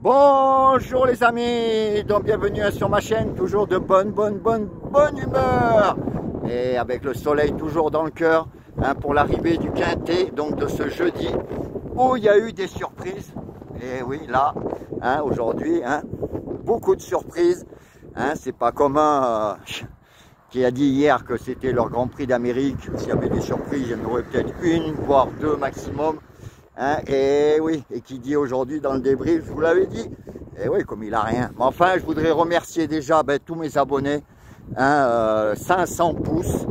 Bonjour les amis, donc bienvenue sur ma chaîne, toujours de bonne humeur et avec le soleil toujours dans le cœur pour l'arrivée du Quintet, donc de ce jeudi où il y a eu des surprises. Et oui, là, aujourd'hui, beaucoup de surprises. C'est pas comme un qui a dit hier que c'était leur Grand Prix d'Amérique. S'il y avait des surprises, il y en aurait peut-être une, voire deux maximum. Et oui, et qui dit aujourd'hui dans le débrief, je vous l'avais dit, et oui, comme il a rien. Mais enfin, je voudrais remercier déjà tous mes abonnés, 500 pouces,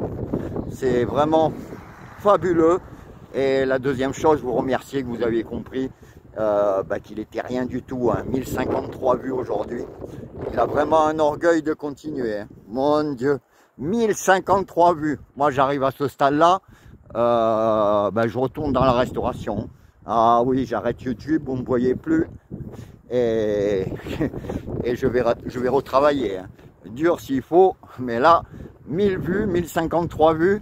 c'est vraiment fabuleux. Et la deuxième chose, je vous remercie que vous aviez compris qu'il n'était rien du tout, 1053 vues aujourd'hui. Il a vraiment un orgueil de continuer, mon Dieu, 1053 vues. Moi, j'arrive à ce stade-là, je retourne dans la restauration. Ah oui, j'arrête YouTube, vous ne me voyez plus. Et je vais retravailler. Dur s'il faut, mais là, 1000 vues, 1053 vues,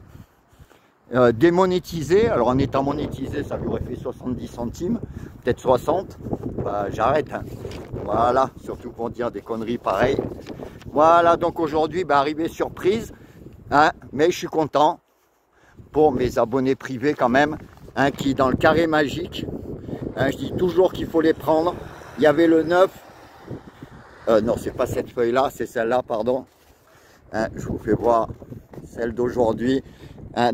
démonétisé. Alors en étant monétisé, ça lui aurait fait 70 centimes, peut-être 60. J'arrête. Voilà, surtout pour dire des conneries pareilles. Voilà, donc aujourd'hui, arrivée surprise. Mais je suis content pour mes abonnés privés quand même. Qui dans le carré magique, je dis toujours qu'il faut les prendre. Il y avait le 9, non c'est pas cette feuille là, c'est celle là, pardon. Je vous fais voir celle d'aujourd'hui.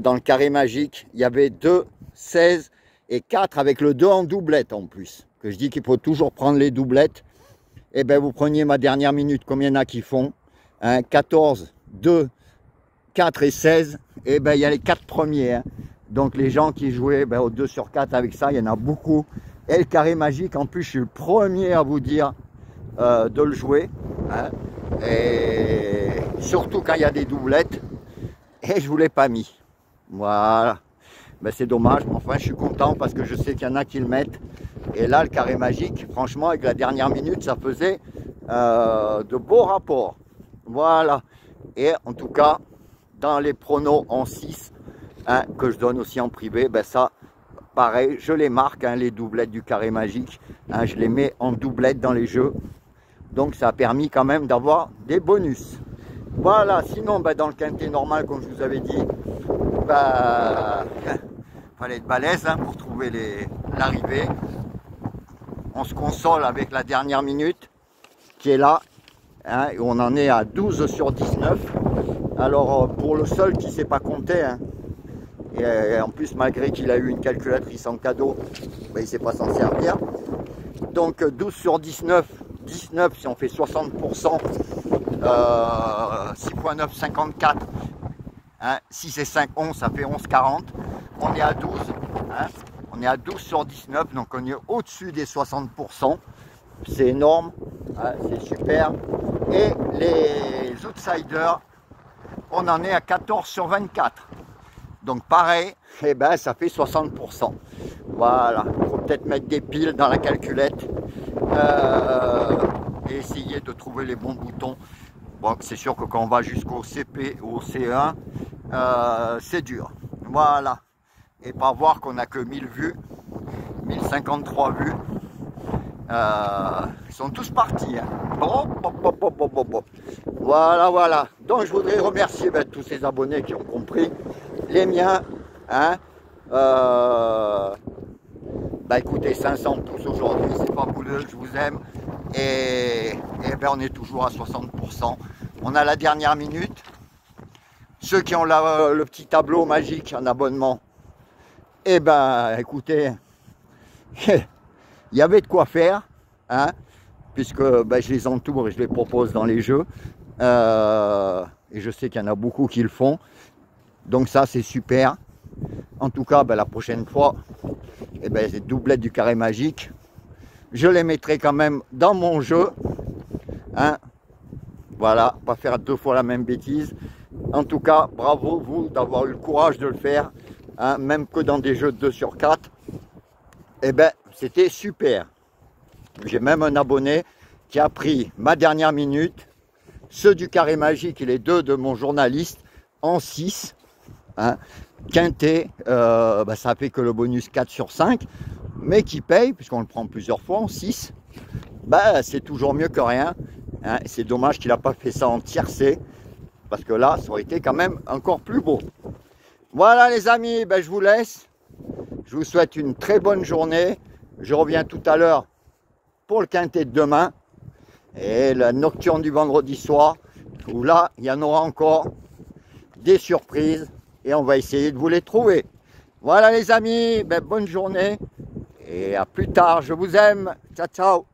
Dans le carré magique, il y avait 2, 16 et 4 avec le 2 en doublette en plus. Que je dis qu'il faut toujours prendre les doublettes. Et vous preniez ma dernière minute, combien il y en a qui font 14, 2, 4 et 16. Et il y a les 4 premiers. Donc les gens qui jouaient au 2 sur 4 avec ça, il y en a beaucoup. Et le carré magique, en plus je suis le premier à vous dire de le jouer. Et surtout quand il y a des doublettes. Et je ne vous l'ai pas mis. Voilà. C'est dommage, mais enfin je suis content parce que je sais qu'il y en a qui le mettent. Et là le carré magique, franchement avec la dernière minute, ça faisait de beaux rapports. Voilà. Et en tout cas, dans les pronos en 6, que je donne aussi en privé, ça pareil, je les marque, les doublettes du carré magique, je les mets en doublette dans les jeux, donc ça a permis quand même d'avoir des bonus. Voilà, sinon dans le quintet normal, comme je vous avais dit, fallait être balèze pour trouver l'arrivée. On se console avec la dernière minute qui est là, et on en est à 12 sur 19. Alors pour le seul qui ne sait pas compter, et en plus malgré qu'il a eu une calculatrice en cadeau, il ne sait pas s'en servir. Donc 12 sur 19, 19 si on fait 60%, 6 x 9, 54, 6 et 5, 11, ça fait 11,40. On est à 12, on est à 12 sur 19, donc on est au-dessus des 60%. C'est énorme, c'est super. Et les outsiders, on en est à 14 sur 24. Donc pareil, ça fait 60%. Voilà, il faut peut-être mettre des piles dans la calculette et essayer de trouver les bons boutons. Bon, c'est sûr que quand on va jusqu'au CP ou au C1, c'est dur. Voilà. Et pas voir qu'on n'a que 1000 vues, 1053 vues. Ils sont tous partis. Voilà. Donc je voudrais remercier tous ces abonnés qui ont compris. Les miens, écoutez, 500 pouces aujourd'hui, c'est fabuleux, je vous aime. Et on est toujours à 60%. On a la dernière minute. Ceux qui ont le petit tableau magique en abonnement, écoutez, il y avait de quoi faire, puisque je les entoure et je les propose dans les jeux. Et je sais qu'il y en a beaucoup qui le font. Donc ça c'est super. En tout cas la prochaine fois, ces doublettes du carré magique, je les mettrai quand même dans mon jeu. Voilà, pas faire 2 fois la même bêtise. En tout cas, bravo vous d'avoir eu le courage de le faire, même que dans des jeux de 2 sur 4. C'était super. J'ai même un abonné qui a pris ma dernière minute, ceux du carré magique et les 2 de mon journaliste en 6. Quintet, ça fait que le bonus 4 sur 5, mais qui paye, puisqu'on le prend plusieurs fois en 6. bah, c'est toujours mieux que rien. Hein. C'est dommage qu'il n'a pas fait ça en tiercé, parce que là, ça aurait été quand même encore plus beau. Voilà les amis, ben, je vous laisse. Je vous souhaite une très bonne journée. Je reviens tout à l'heure pour le quintet de demain et la nocturne du vendredi soir, où là, il y en aura encore des surprises et on va essayer de vous les trouver. Voilà les amis, ben, bonne journée et à plus tard. Je vous aime. Ciao, ciao.